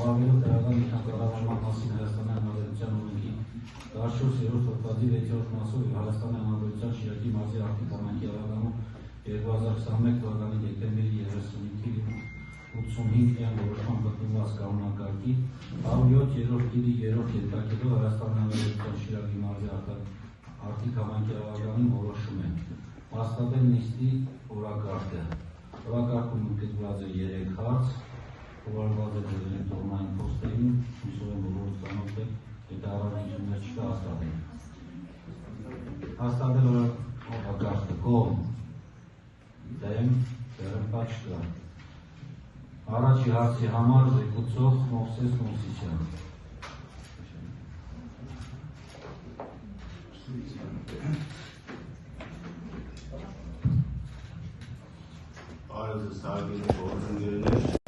Ավարվելով տեղական ինքնակառավարման մասին Հայաստանի Հանրապետության օրենքի 14-րդ հոդվածի 6-րդ մասով Հայաստանի Հանրապետության Շիրակի մարզի Արտիկ համայնքի ավագանու 2021 թվականի դեկտեմբերի 35-ի 85-յան որոշման գտնված կանոնակարգի 107-րդ գիրի 3-րդ ենթակետով Հայաստանի Հանրապետության Շիրակի մարզի Արտիկ համայնքի ավագանին որոշում է հաստատել նիստի օրակարգը։ Օրակարգում ընդգրկված է 3 հարց, հովանված է դերային տոհմային փոստերին, հուսով եմ բոլորը ծանոթ եք, եթե առավելություններ չկա հաստատել։ Հաստատել օրակարգը կողմ, դեմ, դերմպա չկա։ Առաջի հարցի համար զեկուցող Մովսես Մովսիսյան։ Արեզ ստարգելի գործընկերներ։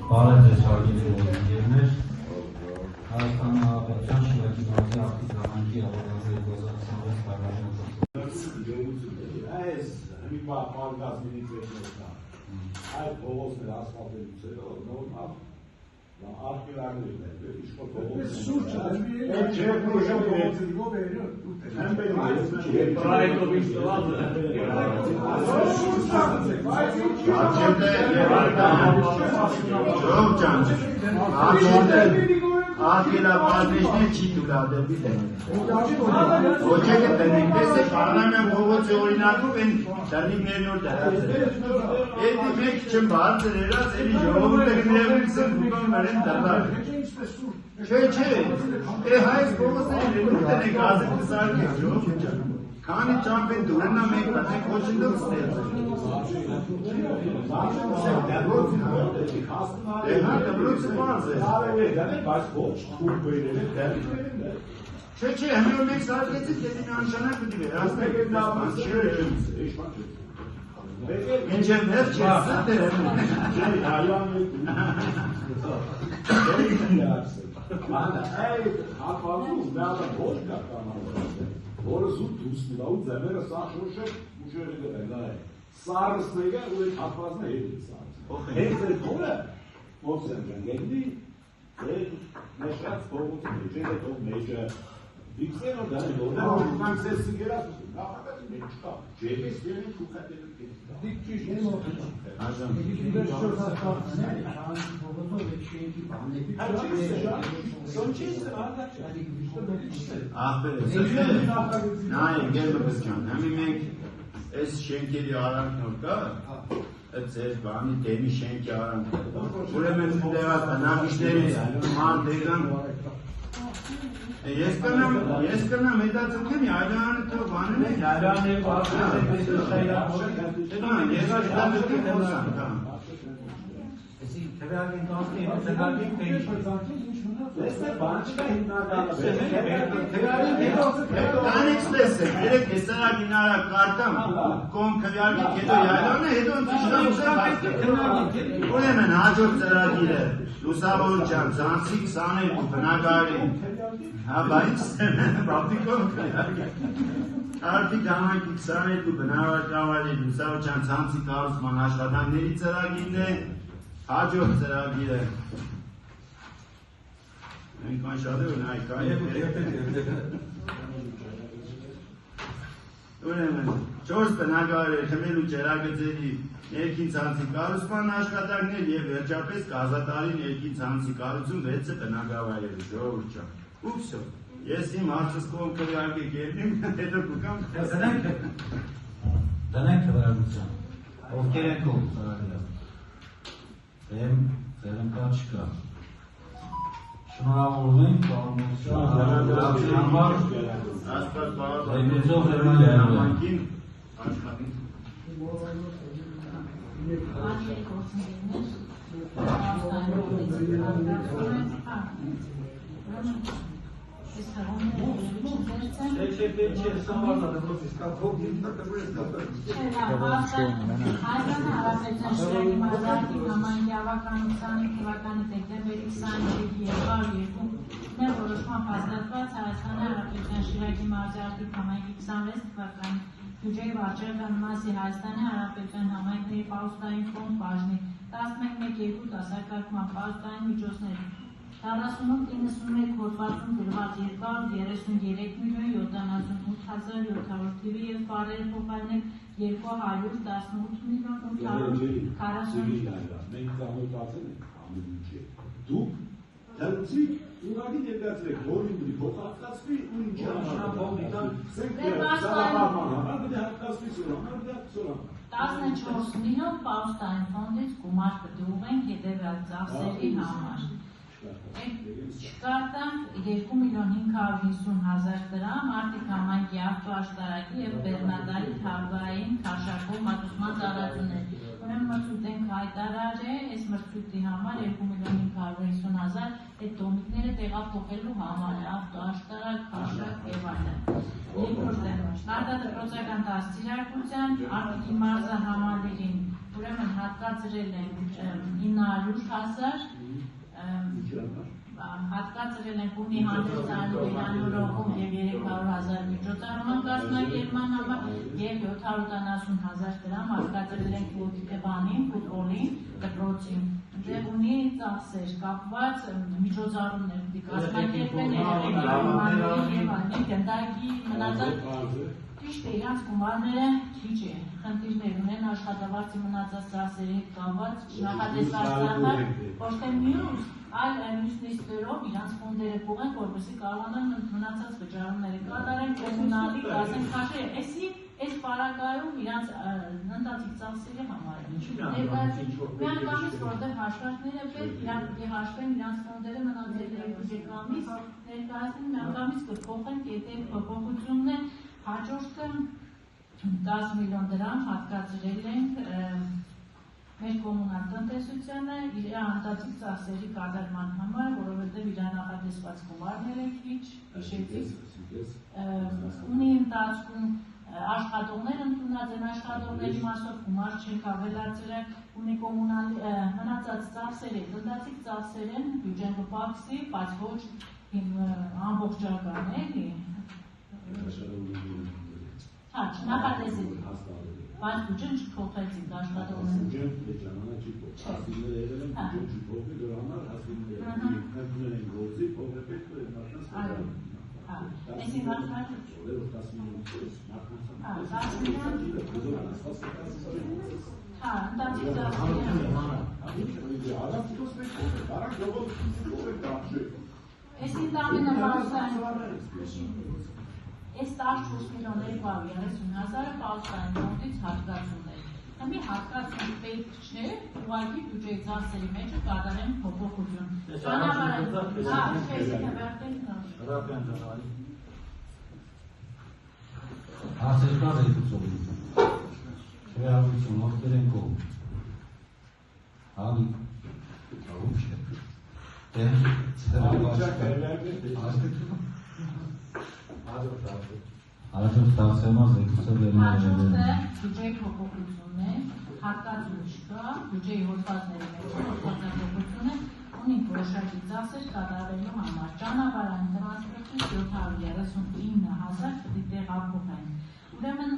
Բարև ձեզ հարգելի գործընկերներ, Հայաստանի Հանրապետության Շիրակի մարզի Արտիկ համայնքի ավագանու 2026 թվականի Այս մի պարզացնից այդ փողոցներ ասֆալտելուց նորմալ արկելարներ Արկելավարներն չի դուրադեպի դենել։ Ոչեկը դենենք, տեսեք, առնայմեն փողոցի օրինակով են դանիքներն որ դարացել։ Էդի մեկ չեմ բարձր երաց, էլի ժողովուրդը գնևույքսն բուկան են դատար։ Չէ, հայց փողոցների ներուտ են եք ազև կսարկեք, ժողովուրդ ճան։ Քանի ճամպ են դուրենա մեկ պատեք ոչնդով ստեղծել։ Դրոցը պարզ է։ Չէ, հմի որ մեկ սարկեցիք, եթե մի անշանակ պտի վերացնեք էդ լավան չէ։ Մինչև մեր չէ սատեր եմ։ Այդ հապարում նավը ոչ կականալով է, որը զուտ դուսնի լավ ու ձեմերը սախշոշ է ուժերի դրել է, սարսնեգը ու այդ հապազն է հետ է սարս։ Հենց այդ հորը, մովսեն ճան, գենդի, մեշած փողոցը մեջեր է թող մեջը, վիքսեն որ դանի լոդը, ուղանք սեսի գերած ուսում, նախակատի մեջ չկա, չեպես գերին կուկատելու կեզ։ Դիք ճիշտ է մոտը։ Նայ, գերմս ճան, հմի մենք այս շենքերի արանքնոր կա, այդ ձեր բանի դեմի շենքի արանքը, ուրեմն տեղա տնավիշների ման դեգան, ես կնամ հետացնքեմ, այլանը թող բանին է, ես աշխատատում խոսան, Թվյալին կազմի, թվյալին Լեսը բան չկա հիմնականը Տանիքս լեսը, երեք հեսարագին արա կարտամ, կոմ քվյալգի կետո յայլանը, հետո ընցիշտամ ուրեմն հաջորդ ծրագիր է, լուսավոր ճան, ծանցի 22 բնակարի, հա բայից բապտիկով քվյալգի, Արտիկ համայնքի 22 բնակարի, լուսավոր ճան, ծանցի կառուցման աշխատանքների ծրագիրն է, հաջորդ ծրագիր է, Այնքան շատ է, որ նայ կայ է Ուրեմն, 4 բնակարար խմելու ջերագծերի ներքին ցանցի կառուցման աշխատանքներ և վերջապես կազատարի ներքին ցանցի կառուցում 6 բնակավայրեր, ժողովուրդ ջան։ Ու վсё։ Ես իմ հարցս կողմ քվեարկեք երկրին, հետո կուկամ։ Դնենք քվեարկության։ Ովքեր են կողմ քվեարկել։ Դեմ, դերմկա չկա։ Շնորհավորում համար Աստված Այդպեսով համայնքին աշխատին որոշմամբ հաստատված Հայաստանի Հանրապետության Շիրակի մարզի Արտիկ համայնքի 26 թվականի բյուջեի վարչական մասի Հայաստանի Հանրապետության համայնքների պարուստային ֆոնդ բաժնի 11.2 դասակարգման պարուստային միջոցներ 4891 հոդվածում գրված 233.78700 թիվի և բարերը փոխարինել 218.840 Մենք ծանոթացել ենք ամեն ինչի։ Դուք դարձի ուղղակի ներկայացրեք, որ ինձ փոխհատկացվի ու ինչ անհատական 14 միլիոն պարուստային ֆոնդից գումար կդուղենք հետևյալ ծախսերի համար։ Չկարտանք 2.550.000 դրամ Արտիկ համայնքի ավտոաշտարակի և Բեռնադարի թաղային քարշակով մատուցման տարածումներ։ Ուրեմն մրցույթենք հայտարար է, այս մրցույթի համար 2.550.000 այդ տոմիկները տեղափոխելու համար է, ավտոաշտարակ, քարշակ և այլն։ Արտադրոցական դաստիարակության Արտիկի մարզը համալիրին ուրեմն հատկացրել են 900.000 հատկացրել են ունի հանդեսային վերանորոգում և 300.000 միջոցառման կազմակերպման համար և 770.000 դրամ հատկացրել են ֆուտբոլին, դպրոցին։ Դեռ ունի ծախսեր կապված միջոցառումներ կազմակերպել գնդակի մնացած ճիշտ է, իրանց գումարները քիչ է, խնդիրներ ունեն աշխատավարձի մնացած ծախսերի հետ կապված նախատեսված ծախսեր, ոչ թե մյուս, այլ մյուս նիստերով իրանց ֆոնդերը կողեն, որպեսզի կարողանան մնացած վճարումները կատարեն, կոմունալի, գազեն, քաշել, այս պարագայում իրանց ընթացիկ ծախսերի համար է։ Միանգամից, որտեղ հաշվարկները պետք իրանք պիտի հաշվեն իրանց ֆոնդերը մնացել բյուջեկամից ներկայացնեն, միանգամից կփոխեն, եթե փոփոխությունն է, հաջորդը 10 միլիոն դրամ հատկացրել ենք մեր կոմունալ տնտեսությանը իր անհատիկ ծախսերի կատարման համար, որովհետև իր նախատեսված գումարները քիչ, հիշեցիք, ունի ընթացքում աշխատողներ ընդունած են աշխատողների մասով գումար չենք ավելացրել, ունի կոմունալի մնացած ծախսեր են, տնտեսիկ ծախսեր են, բյուջեն կպակսի, բայց ոչ ամբողջական էլի։ Հա, չնախատեսիք, բայց բյուջեն չփոխեցինք աշխատողները։ Այս 14 միլիոն 230.000-ը պարուստային ֆոնդից հատկացումներ։ Մի հատկացում պետք չէ, ուղղակի բյուջեի ծախսերի մեջը կատարեն փոփոխություն։ Հարցեր կա զեկուցողի։ Շեհավություն, ովքեր են կողմ։ Հալի, ով չէ։ Հաջորդ դասերմա զեկուցել են հաջորդը բյուջեի փոփոխությունն է, հատկացում չկա, բյուջեի հոդվածների մեջ հոդվածափոփոխություն է, ունի որոշակի ծախսեր կատարելու համար, ճանապարհային տրանսպորտի 739.000 պիտի տեղափոխեն։ Ուրեմն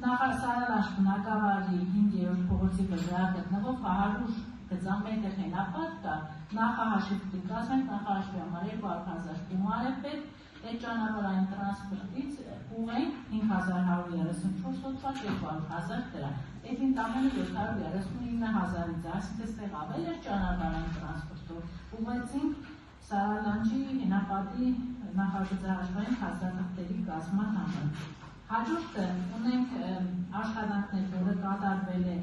Սարալաշ բնակավարի 5-րդ փողոցի վրա գտնվող 100 գծամետր հենապատ կա, նախահաշիվ պիտի կազմենք, նախահաշվի համար 200.000 գումար է պետք, այդ ճանապարհային տրանսպորտից ուղենք 5134 հոդված 200.000 դրամ։ Այդ ինտամենը 739.000-ից, այսինքն ստեղ ավել էր ճանապարհային տրանսպորտով։ Ուղղեցինք Սարալանջի հենապատի նախագծահաշվային փաստաթղթերի կազմման համար։ Հաջորդը ունենք աշխատանքներ, որը կատարվել է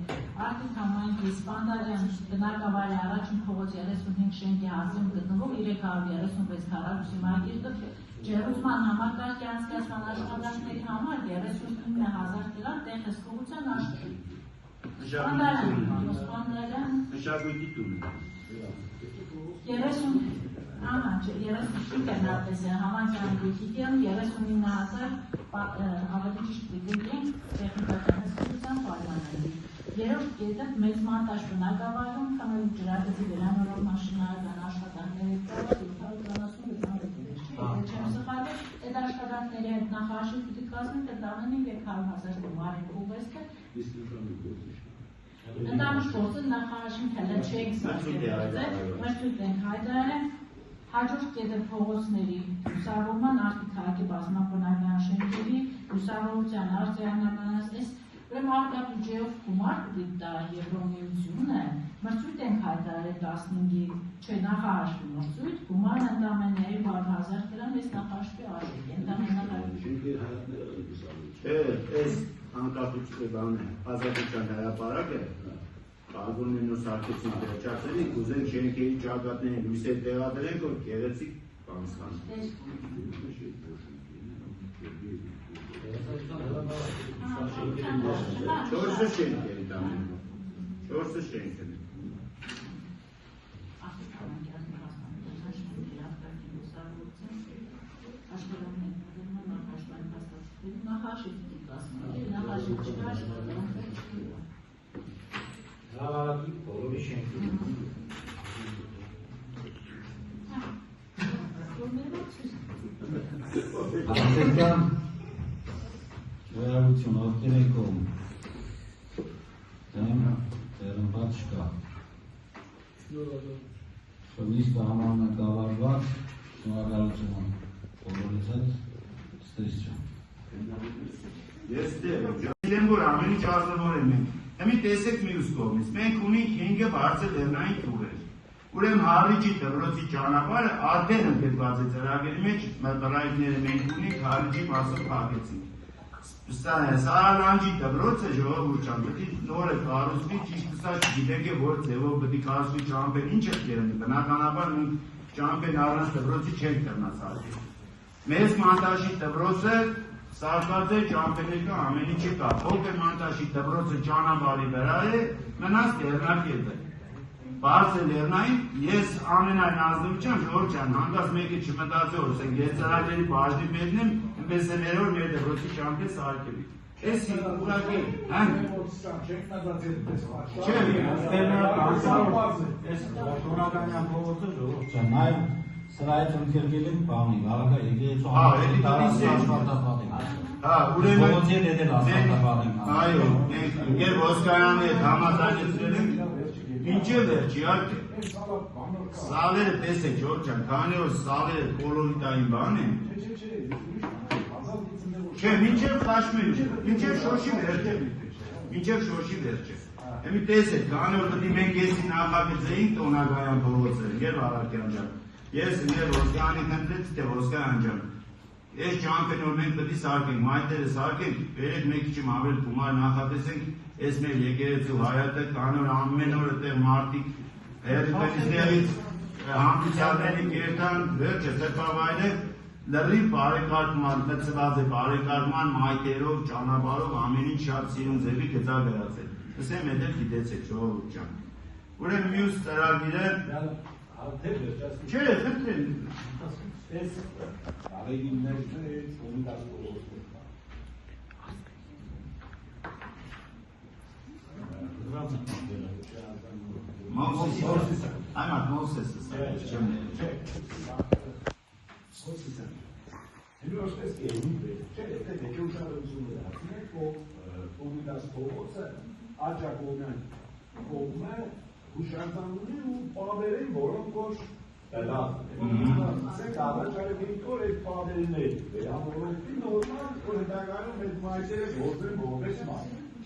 Արտիկ համայնքի Սպանդարյան բնակավարի առաջին փողոց 35 շենքի հատվածում գտնվող 336 քառակուսի մակերդով ջերուցման համակարգի անցկացման աշխատանքների համար 39.000 դրամ տեղհսկողության Սպանդարյան մշակույթի տուն։ 35 համանցային գույքիկյան 39.000 ավելի ճիշտ դիգնքենք տեխնիկական հսկության պայմանների։ Երորդ կետը մեծ մանտաժ բնակավարում քամելու ջրագծի վերանորոգման շինարարական աշխատանքների կողմից 770 դրամ։ Ջոկատների հետ նախարարի պիտի կազմեն կտանեն 300,000 գումար են ուղեստը։ Ընդամուր գործը նախարարին հələ չենք ստացել, մշտույթ ենք հայտարարել հաջորդ կետը փողոցների լուսավորման արտի քաղաքի բազմապանական շենքերի լուսավորության արտահանանաց այս ուրեմն արտա բյուջեով գումար պիտի տա Եվրոմիությունը մրցույթ ենք հայտարարել 15-ի չէ նախարարի մրցույթ գումարը ընդամենը 200,000 դրամ այս նախարարի արժեք այս անկախություն բանը ազատության հրապարակը Ալբոնին ու սարքեցին վերջացրին, կուզեն շենքերի ճակատներին լույսեր տեղադրենք, որ գեղեցիկ բանստան։ Չորսը շենքերի տանեն, չորսը շենքերի։ Հրավարակի բոլորի շենքերի Արտեկան վերավություն ովկերեկում դեմ դերմբատ չկա Շոնիստը համարում է կավարված շնորհակալություն բոլորից հետ ստրիս չեմ Ես դեմ որ ամեն ինչ ազնվոր եմ ենք Հեմի տեսեք մյուս կողմից, մենք ունենք 5 բարձր լեռնային թուղեր Ուրեմն Հալիճի դպրոցի ճանապարհը արդեն ընդգրկված է ծրագրի մեջ, մտորայքները մենք ունենք Հալիճի մասով փակեցինք։ Սարալանջի դպրոցը ժողովուրդ ջան, պետք է նորը կառուցվի, ճիշտ ասած գիտեք որ ձևով պետք է կառուցվի ճամփեն, ինչ է դերն, բնականաբար մենք ճամփեն առանց դպրոցի չենք կրնացել։ Մեծ Մանտաշի դպրոցը Սարքած է ճամփենեկը ամեն ինչի կա, փոքր Մանտաշի դպրոցը ճանապարհի վրա է, մնաց Լեռնակետը։ Բարձր Լեռնային, ես ամենայն ազնվության Ժորժ ջան, հանկարծ մեկը չմտածի որ ասենք ես ծրագրերի բաժնի մեկն եմ, այնպես է մեր որ մեր դպրոցի ճամփը սարքելի։ Էս ուղղակի, հա՞։ Չէ, Այս շնորհականյան փողոցը Ժողովուրդ ջան, նաև սրայից ընկերգել են բանի, վարակա եկեղեցու Հա, ուրեմն փողոցի հետ էլ ասֆալտապատենք։ Այո, մենք եւ Ոսկանյանի հետ համաձայնեցրել ենք Ինչե վերջ, իհարկե, սալերը տեսեք, Ժորժ ջան, քանի որ սալերը կոլորիտային բան են, չէ, մինչև խաշմել, մինչև շոշի վերջը, Էմի տեսեք, քանի որ դի մենք եսի նախագծեինք տոնագայան փողոցը, եւ Արաքյան ջան, ես եւ Ոսկանի քննեց, թե Ոսկանյան ջան, ես ճամփեն որ մենք պետք է սարքենք, մայթերը սարքենք, վերեք մեկ քիչ ավել գումար նախատեսենք Ես մեր եկեղեցու հայատը կանոր ամեն օր այդտեղ մարդիկ հերթից հանդիսյալների կերտան վերջը ծրպավայրը լրիվ բարեկարգման, մտցված է բարեկարգման մայթերով, ճանապարհով ամեն ինչ շատ սիրուն ձևի գծագրացել։ Ասեմ էդ էլ գիտեցեք ժողովուրդ ջան։ Ուրեմն մյուս ծրագիրը Չէ, խնդրեմ։ Այս արեգիններն ունի Moses. I'm at Moses.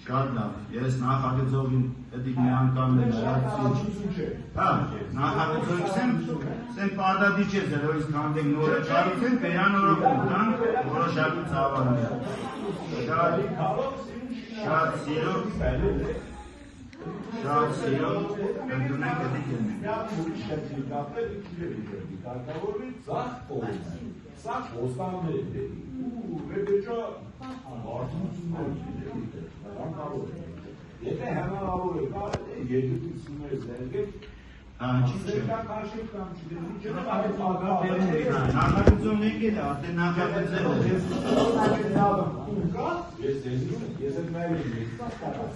Շատ լավ, ես նախագծողին դիտի մի անգամ ներշարցի Հա, նախագծողին սեն պարտադի չէ զերոյից կանդենք նորը չարուցեն, պերանորոքում կան որոշակի ծավալներ Շատ սիրով ընդունենք դիտի կենենք Սաղ ոստաններ Եթե հնարավոր է կարելի երկրությունները զերգել Նախագծում եկել է, արդեն նախագծել է Ես եմ նաև երկրված կարած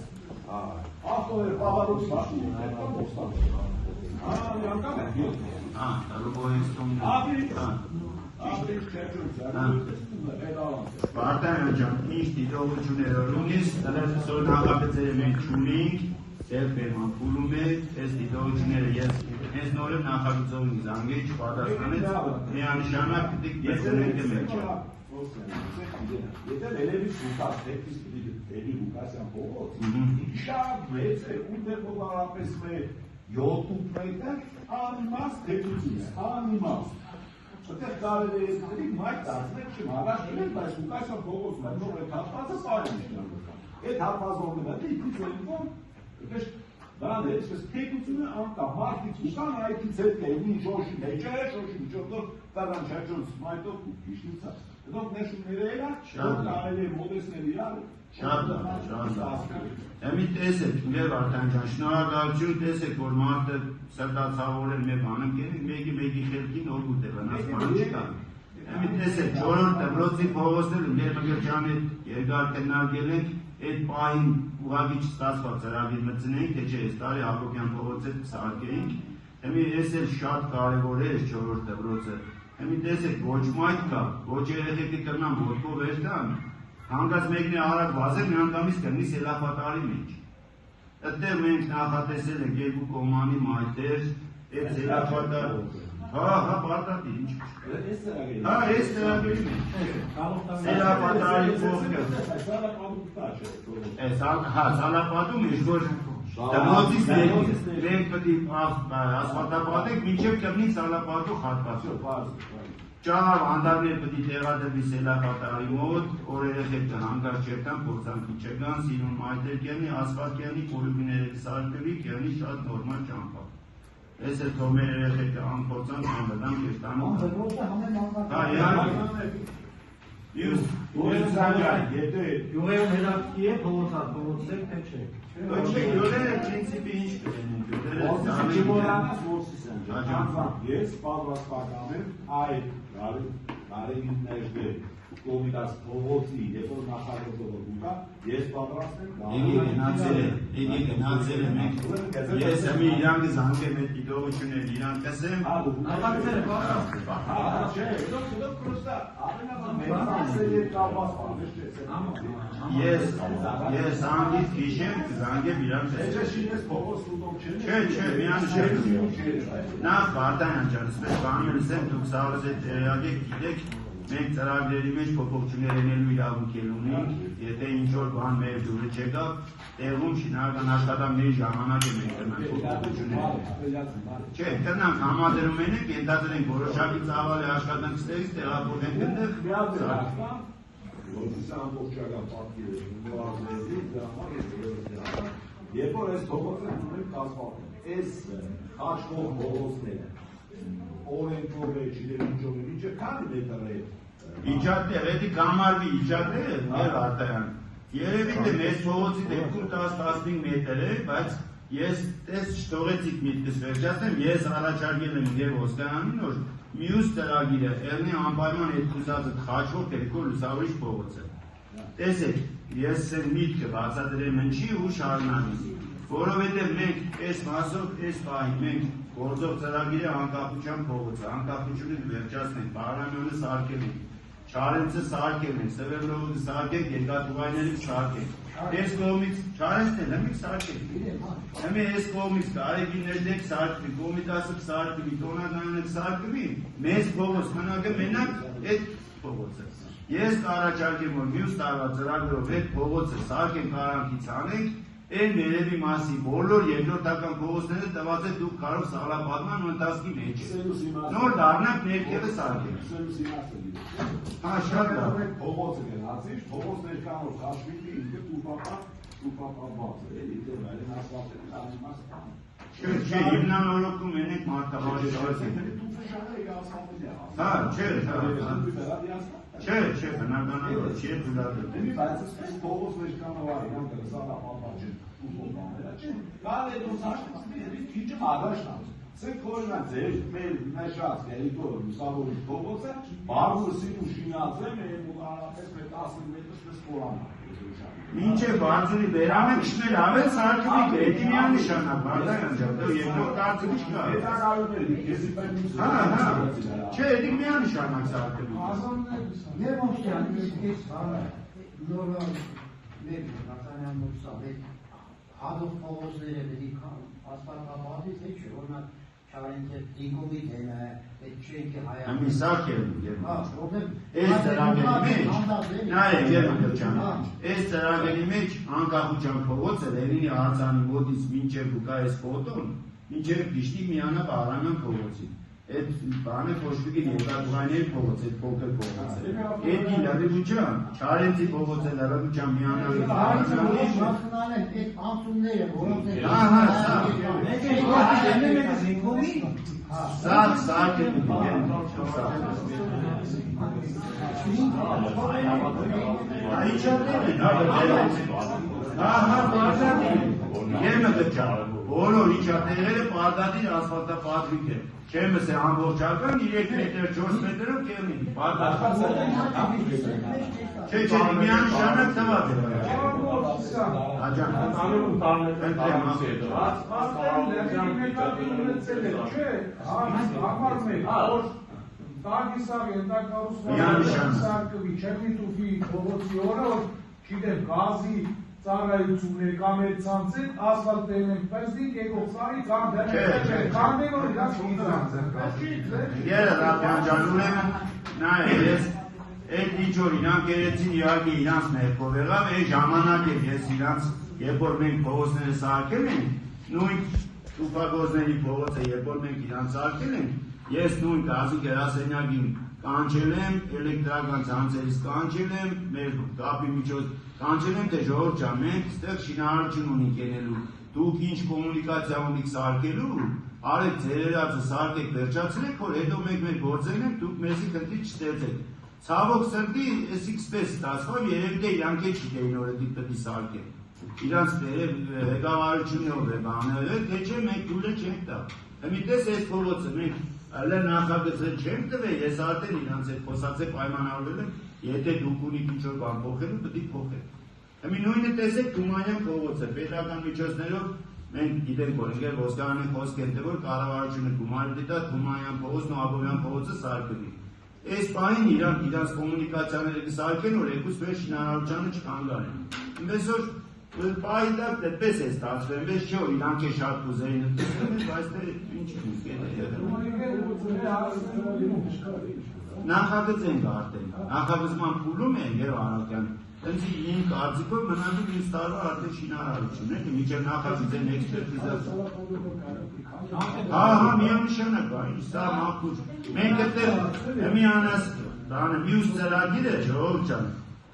Ախտով էր պահարուց մաշին Անգամ է Հա, դալու բոհեստում Վարդան ջան, ինչ դիտողություններ ունիս, սոր նախագծերը մենք չունենք, դեպ եմ ամփուլում է, այս դիտողությունները ես հենց նորը նախագծով ինձ անգեջ պատասխանեց, միանշանակ պիտի դեսնենք է մեր ջան։ Եթե լելևի սուտած տեպիս պիտի դեպի Լուկասյան փողոց, շատ մեծ է, ուտեղ ողարապես մեր 7 պրոյեկտը անիմաստ տեպություն է, անիմաստ։ Այդտեղ կարելի է դեպի մայր դարձնել չեմ առաջ գնել, բայց Լուկասյան փողոց մտնող այդ հատվածը պարին շնորհակալ։ Այդ հատվածով գնալի իքից ելիկով, դրան է, այսպես թեկությունը անկա, մարդից ուսան այդից հետ կեյնի շոշի մեջը է, շոշի միջորդով տարան չաջոնց մայտով ու կիշնիցա։ Դոք նեշումները էլա, որ կարելի է մոդեսներ իրար, շատ Էմի տեսեք, մեր Վարդանջան, շնորհակալություն տեսեք, որ մարդը սրտացավորել մեր բանը կենին, մեկի խելքին օգուտ է, վնաս բան չկա։ Էմի տեսեք, չորրորդ դպրոցի փողոցները մեր Մգրճանի երկար քննարկել ենք, այդ պահին ուղղակի չստացված ծրագիր մտցնեինք, թե չէ, այս տարի Հակոբյան փողոցը սարքեինք, էմի այս էլ շատ կարևոր է, այս չորրորդ դպրոցը։ Էմի տեսեք, ոչ մայթ կա, ոչ երեխեքի կրնան ոտքով վեր տան, հանգած մեկն է արագ վազել, մի անգամից կրնի սելափատարի մեջ։ Այդտեղ մենք նախատեսել ենք երկու կոմանի մայթեր, այդ սելափատար, պարտատի, ինչ այս ծրագերի մեջ, սելափատարի կողքը, սալապատում ինչ որ դպրոցից մենք պետք է ասֆալտապատենք, մինչև կրնի սալապատու հատվածով։ Ճար անդարներ պետք է տեղադրվի սելափատարի մոտ, օրերեխեք կհանգարց չերտան, փորձանքի չգան, սիրուն մայթեր կենի, ասֆալտ կենի, կոլուբիները սարկվի, կենի շատ նորմալ ճամփա։ Այս է թող մեր երեխեքը անփորձանք անվտանգ Յուղերում հերակի է փողոցեք, թե չէ։ Ոչ յուղերը պրինցիպի ինչ Ես պատրաստական եմ այդ կարևիններ կոմիտաս փողոցի, երբ որ նախագծով կա, ես պատրաստ եմ Եկի գնացել եմ մենք, ես հմի իրանք զանգեմ այդ դիտողություններ, իրանք կսեմ, Նախագծերը պատրաստ չէ, դոք պրոստա, ես անգից քիշեմ, զանգեմ իրանք կսեմ։ Չէ, միան չէ, նախ Վարդան ջան, սպես բանում եմ, դուք սաղս այդ տեղյակ գիտեք, մենք ծրագրերի մեջ փոփոխություններ ունենալու իրավունք ունենք, եթե ինչ-որ բան մեր դուրը չեկավ, տեղում շինարարական աշխատանքների ժամանակ մենք կրնանք փոփոխություններ։ Չէ, կրնանք համադրում ենք, ենթադրենք որոշակի ծավալ է աշխատանք ստեղից տեղափոխենք այնտեղ։ Երբ որ այս փողոցը ունենք կազմակերպել, այս խաչքով փողոցները օրենքով է, չիջով է, ինչը քանի մետր է։ Իջատներ, էդի կամարվի իջատները, մեր Արտայան, երևի թե մեծ փողոցի դեպքում 10-15 մետր է, բայց ես տես չթողեցիք միտքս վերջացնեմ, ես առաջարկել եմ և Օսկանյանին, որ մյուս ծրագիրը եղնի անպայման այդ կուսածը խաչով թերքով լուսավորիչ փողոցը։ Տեսեք, ես միտքը բացատրեմ ինչի ու շարունակի, որովհետև մենք այս մասով, այս պահին մենք գործող ծրագիրը անկախության փողոցը, անկախությունը վերջացնենք, Բաղրամյանը սարքել ենք, Չարենցը սարքել ենք, Սևերլովը սարքենք, երկաթուղայներից սարքենք։ Այս կողմից Չարենցն էլ հմիկ սարքենք։ Հմի այս կողմից Կարեգիներդեք սարքվի, Կոմիտասը սարքվի, Տոնագանը սարքվի, մեծ փողոց մնակը մենակ այդ փողոցը։ Ես կառաջարկեմ, որ մյուս տարվա ծրագրով այդ փողոցը սարքենք արանքից անենք, Այն ներևի մասի բոլոր երկրորդական փողոցները տված է դուք կարող սաղլապատման ու ընթացքի մեջ նոր դառնանք ներքևը սարքենք։ Շատ լավ է փողոցը գնացիր, փողոց ներկանով քաշվի ինքը տուփապահված է, էլի դեռ այլն ասфальտը անիմաստ։ Չէ, հիմնանորոգում ենք մարդաբաժի շարժը։ Չէ, բնականաբար չի դուրադել։ Բայց այս փողոց ներկանով արյան դրսանապատված չէ։ Կարելի է դուրս հաշտվի, քիչը առաջ տանց։ Ցեք օրինակ ձեր մեր նշած գերիտորը լուսավորիչ փողոցը բարձրի ու շինածել է մուլանապես մեր 10 մետրի սպորան։ Ինչ է բարձրի վերամը քշնել ավել սարքվի գետի միանշանակ բարձրան ջան երկրորդ տարածքը չկա։ Հետագայությունների քեզի պետք Չէ, դի միանշանակ սարքվի։ Եվ ոստյան ես բանը նորը մեր նացանյան մուսավե հադող փողոցները դի ասֆալտաբադից է չէ օրինակ Չարենցը դիգումի դենը այդ չենքի հայա Ամի սարք է Ես ծրագերի մեջ նայեք Գերման ջան այս ծրագերի մեջ անկախության փողոցը Լևինի արձանի մոտից մինչև Բուկայես ֆոտոն մինչև Գիշտի միանա Բաղրամյան փողոցի այդ բանը փոշտուկի երկաթուղայների փողոց այդ փոքր փողոցը այդ լավիջան Չարենցի փողոցը լավիջան միանալու Մասնալ են այդ անցումները որոնք Ահա սա Բոլոր իջատեղերը պարտադիր ասֆալտապատրիկ է չեմ ասե ամբողջական 3 մետր 4 մետրով կերնին Չէ, միանշանակ տված է Աջան ծառայություններ կամ այդ ցանցին ասֆալտերն են պստիկ եկող սարի կամ դեռ Երը Ռաբյան ջան ուրեմն նայ ես այդ իջոր իրանք երեցին իհարկե իրանց ներքով եղավ այդ ժամանակ էր ես իրանց երբ որ մենք փողոցները սարքել ենք նույն տուփագործների փողոցը երբ որ մենք իրանց սարքել ենք ես նույն գազի գերասենյակին կանչել եմ էլեկտրական ցանցերից կանչել եմ մեր կապի միջոց կանչել եմ թե ժողովուրդ ջան մենք այստեղ շինարարություն ունենք ելնելու դուք ինչ կոմունիկացիա ունիք սարքելու արեք ձեր երածը սարքեք վերջացրեք որ հետո մենք մեր գործերն ենք դուք մեզի քննի չստեղծեք ցավոք սրտի էսիքսպես ստացավ երևի թե իրանք է չգիտեին որ դի պետք է սարքեն իրանց ղեկավարությունով է բաները թե չէ մենք դուրը չենք տա Մի տես այս փողոցը մենք այլ նախագծել չենք տվել, ես արդեն իրանց հետ խոսացել պայմանավորվել եմ, եթե դուք ունիք ինչ-որ բան փոխելու, պետք է փոխեք։ Հիմա նույնը տեսեք Թումանյան փողոցը, պետական միջոցներով մենք գիտենք որ ինքեր ոսկարանի խոսք են թե որ կառավարությունը գումար դիտա Թումանյան փողոցն ու Աբովյան փողոցը սարքվի։ Այս պահին իրանց կոմունիկացիաները կսարքեն, որ երկուս մեր շինարարությանը չկանգնեն։ Այսօր Պայդակ դեպպես է ստացվել, մեզ չէ որ իրանք է շատ կուզեին ընդգծել, բայց թե ինչ Նախագծ ենք արդեն, նախագծման փուլում են և Արաքյան, հենց իմ կարծիքով մնալու մյուս տարվա արդեն շինարարություն է, մինչև նախագծեն էքսպերտիզացիա։ Հա, միանշանակ, սա մաքուր։ Մենք այդտեղ միանաս մյուս ծրագիր է, ժողովուրդ ջան,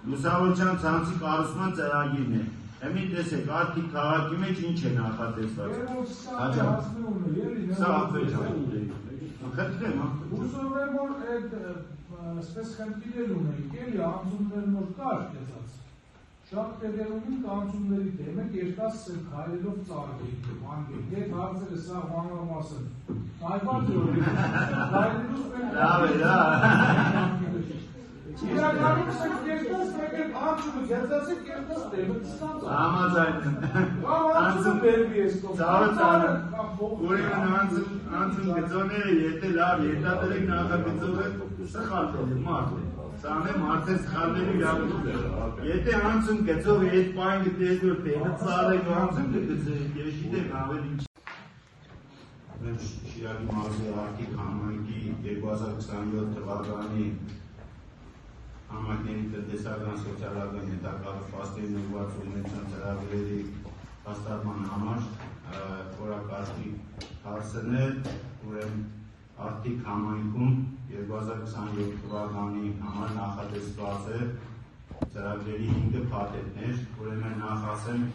լուսավորության ցանցի կառուցման ծրագիրն է։ Հիմա տեսեք, արդի քաղաքի մեջ ինչ է նախատեսված։ Հաջա։ Սա ապեր ջան։ Խնդրեմ, Հուսով եմ, որ այդ սպես խնդիրներ ունենք, էլի անցումներ նոր կար կեցած։ Շատ տեղերում անցումների դեմը երկաս քայլելով ծառայենք, մանգենք, այդ հարցերը սա մանրամասն։ Այված որ լավ է, Իրականում սեք երկաս եկեք անցումը գեցացեք երկաս դեմը ստանց։ Համաձայն։ Անցում բերվի ես կողմ։ Ուրեմն անցում գծոները եթե լավ երտատերեք նախագծով է սխալ է մարդ է։ Սան է մարդը սխալների իրավունք է։ Եթե անցում գծով է այդ պայն գտես որ տեղը ծառեք անցում գծեք, ես գիտեմ ավելի ինչ։ Մենք Շիրակի մարզի Արտիկ համայնքի 2027 թվականի համայնքների տնտեսական, սոցիալական հետաքրքրվածքներն ուղղված ունեցան ծրագրերի հաստատման համար օրակարգի հարցն է, ուրեմն Արտիկ համայնքում 2027 թվականի համար նախատեսված է ծրագրերի 5 փաթեթներ, ուրեմն նախ ասեմ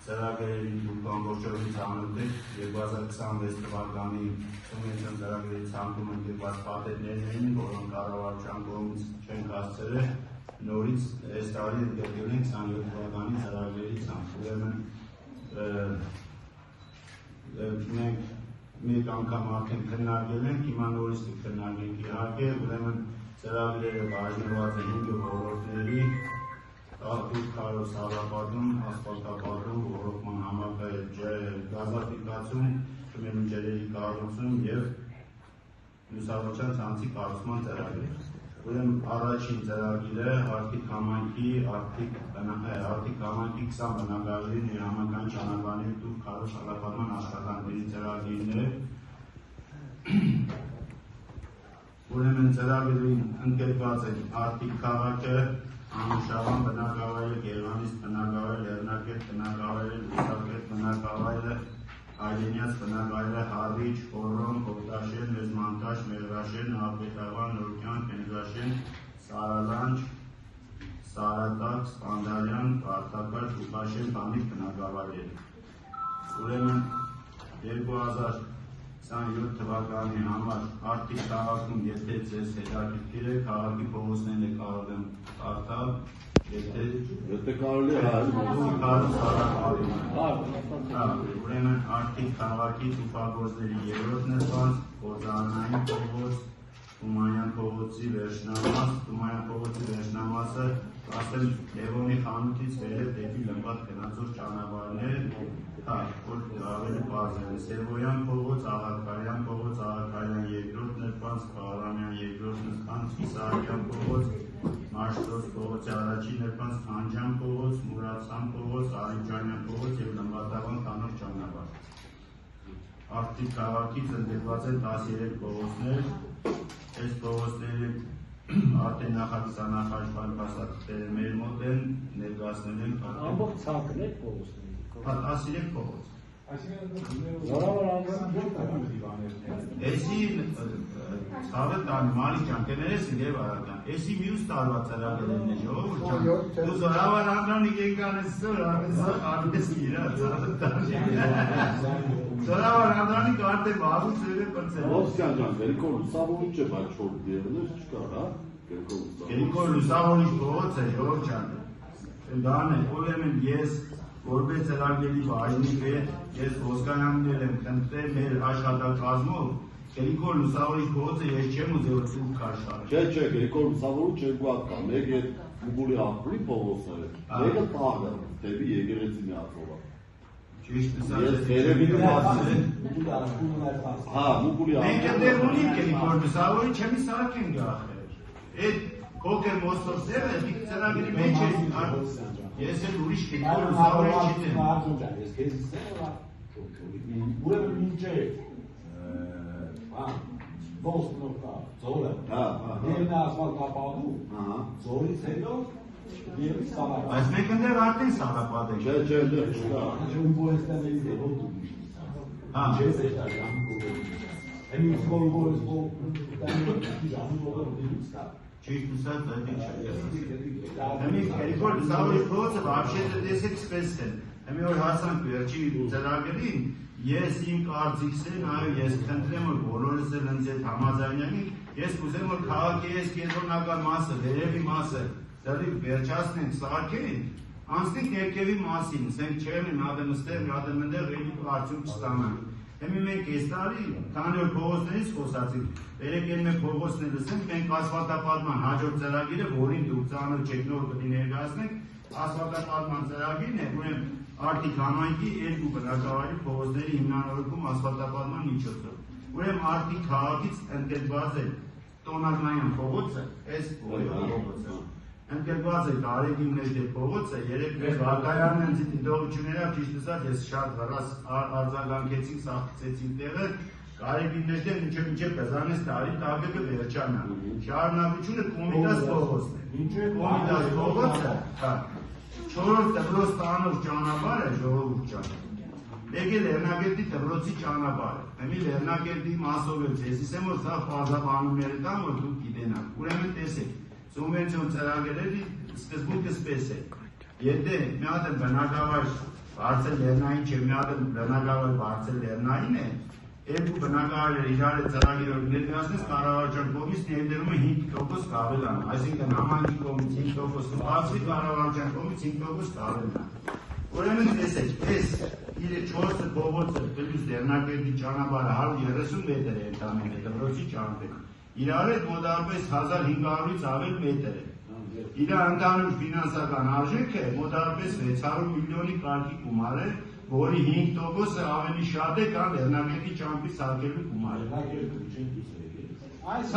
ծրագրերի դուք ամբողջովին ծանոթ եք 2026 թվականի ունեցան ծրագրերի ցանկում ընդգրկված փաթեթներն էին, որոնք կառավարության կողմից չեն հասցրել, նորից այս տարի ընդգրկել են 27 թվականի ծրագրերի ցանկ, ուրեմն մենք մեկ անգամ արդեն քննարկել ենք, հիմա նորից կքննարկենք իհարկե, ուրեմն ծրագրերը բաժանված է 5 ոլորտների, Տաղտուկ քարոզ հավաքածում, ասֆալտապատում, ոռոգման գազաֆիկացում, ջրերի կառուցում և լուսավորության ցանցի կառուցման ծրագիր։ Ուրեմն առաջին ծրագիրը Արտիկ համայնքի 20 բնակարանի ներհամական ճանապարհների տուր քարոզ հավաքման աշխատանքների ծրագիրն է։ Ուրեմն ծրագրին ընդգրկված են Արտիկ քաղաքը, Անուշավան բնակավայրը, Գերվանիստ բնակավայրը, Լեռնակետ բնակավայրը, Լուսակետ բնակավայրը, Այլենյաց բնակավայրը, Հավիճ, Խորոն, Հովտաշեն, Մեզմանտաշ, Մեղրաշեն, Աբետավան, Նորքյան, Փենգաշեն, Սարալանջ, Սարատակ, Սպանդարյան, Արտակար, Շուխաշեն, Բանիկ բնակավայրեր։ Ուրեմն 2027 թվականի համար Արտիկ քաղաքում, եթե ձեզ հետաքրքիր է, քաղաքի փողոցներն է կարող եմ կարդալ, եթե կարելի է ուրեմն Արտիկ քաղաքի տուֆագործների երրորդ ներված, Գործարանային փողոց, Թումանյան փողոցի վերջնամասը, ասել Լևոնի խանութից վերև դեպի Լմբատ գնացող ճանապարհներ, որ ավելի բարձր է, Սևոյան փողոց, Աղաքարյան փողոց, Աղաքարյան երկրորդ ներված, Խաղարամյան երկրորդ ներված, Իսահակյան փողոց, Մաշտոց փողոցի առաջին ներված, Խանջյան փողոց, Մուրացան փողոց, Արիջանյան փողոց և Լմբատավան տանող ճանապարհ։ Արտիկ քաղաքից ընդգրկված են 13 փողոցներ, այս փողոցների արդեն նախագծանախաչման փաստաթղթերը մեր մոտ են, ներկայացնել են ամբողջ ցանկն է փողոցների։ 13 փողոց։ Էսի ցավը տան Մարիկ ջան, կներես եւ արական։ Էսի մյուս տարվա ծրագրերն է, ժողովուրդ ջան։ Դու զորավար անդրանիկ եկանես արվես իրա ցավը տան։ Զորավար անդրանիկ արդեն բաղուց է պրծել։ Ոսկյան ջան, Գրիգոր Լուսավորիչ չէ, բայց որ դերներ չկար, հա։ Գրիգոր Լուսավորիչ փողոց է, ժողովուրդ ջան։ Դան է, ուրեմն ես որպես ծրագրերի բաժնիկ է, ես ոսկանյաններ եմ խնդրել մեր աշխատակազմով, Գրիգոր Լուսավորիչ փողոցը ես չեմ ուզել որ ցույց քաշալ։ Չէ, Գրիգոր Լուսավորիչ երկու հատ կա, մեկը Մուբուլի աղբյուրի փողոցն է, մեկը տաղը, դեպի եկեղեցի միացողը։ Ճիշտ Ես երևի նվազել եմ։ Հա, Մուբուլի աղբյուրի։ Մենք դեռ ունենք Գրիգոր Լուսավորիչ չեմի սարքեն գախել։ Այդ կոկեր մոստորսերը ծրագրի մեջ է։ Ես էլ ուրիշ Գրիգոր Լուսավորիչ չիտեմ։ Ես քեզ ուրեմն ինչ է Ոստնոկա, Զորը, Երնա ասֆալտապատում, Զորից հետո և Սարապատ։ Բայց մենք ընդեղ արդեն Սարապատ ենք։ Չէ, ընդեղ չկա։ Ջումբոյստանից է հոտ ու միշտ։ Չես է շարյան կողորում։ Եմ իմ կողորում Чуть писать, да, Գրիգոր Լուսավորիչ փողոցը вообще-то տեսեք սպես է։ Հիմա որ հասանք վերջի ծրագրին, ես իմ կարծիքս է, այո, ես խնդրեմ որ բոլորս էլ ինձ հետ համաձայնենք, ես կուզեմ որ քաղաքի այս կենտրոնական մասը, վերևի մասը, դեռ վերջացնենք, սարքենք, անցնենք ներքևի մասին, ասենք չէ, մի հատ նստել, մի հատ մտեղ էլի արդյունք չստանանք։ Հիմա մենք այս տարի, քանի որ փողոցներից խոսացինք, երեք մեկ փողոցն է լսենք, մենք ասֆալտապատման հաջորդ ծրագիրը, որին դուք ծանոթ չեք նոր պետք է ներկայացնենք, ասֆալտապատման ծրագիրն է, ուրեմն Արտիկ համայնքի երկու բնակավայրի փողոցների հիմնանորոգում ասֆալտապատման միջոցով։ Ուրեմն Արտիկ քաղաքից ընդգրկված է Տոնագնայան փողոցը, այս փողոցը։ Ընդգրկված է Գարեգին Մեջդե փողոցը, երեք մեր վարկայանն են դիտողությունները, ճիշտ ասած ես շատ վրաս արձագանքեցինք, սաղկեցինք տեղը, Գարեգին Մեջդեն մինչև Բեզանես տարի տագը վերջանա։ Շարունակությունը Կոմիտաս փողոցն է։ Կոմիտաս փողոցը, հա, 4-րդ դպրոց տանող ճանապարհը ժողովուրդ ջան։ Մեկը Լեռնագետի դպրոցի ճանապարհը։ Հիմա Լեռնագետի մասով էլ ես ասեմ որ սա բազաբանումները կան որ դուք գիտենաք։ Ուրեմն տեսեք Սուբվենցիոն ծրագրերի սկզբունքը սպես է։ Եթե մի հատ բնակավայր բարձր լեռնային չէ, մի հատ բնակավայր բարձր լեռնային է, երկու բնակավայրերը իրար ծրագրով ներկայացնես կառավարության կողմից ներդրումը 5% կավելանա, այսինքն համայնքի կողմից 5% կբացվի, կառավարության կողմից 5% կավելանա։ Ուրեմն տեսեք, այս 4 փողոցը պլյուս Դերնակերտի ճանապարհը 130 մետր է ընդամենը դպրոցի ճանապարհը։ Իրար հետ մոտավորապես 1500-ից ավել մետր է։ Իր ընդհանուր ֆինանսական արժեքը մոտավորապես 600 միլիոնի կարգի գումար է, որի 5%-ը ավելի շատ է, քան Դերնակերտի ճանապարհի սարքելու գումարը։ Հա, այսպես Այս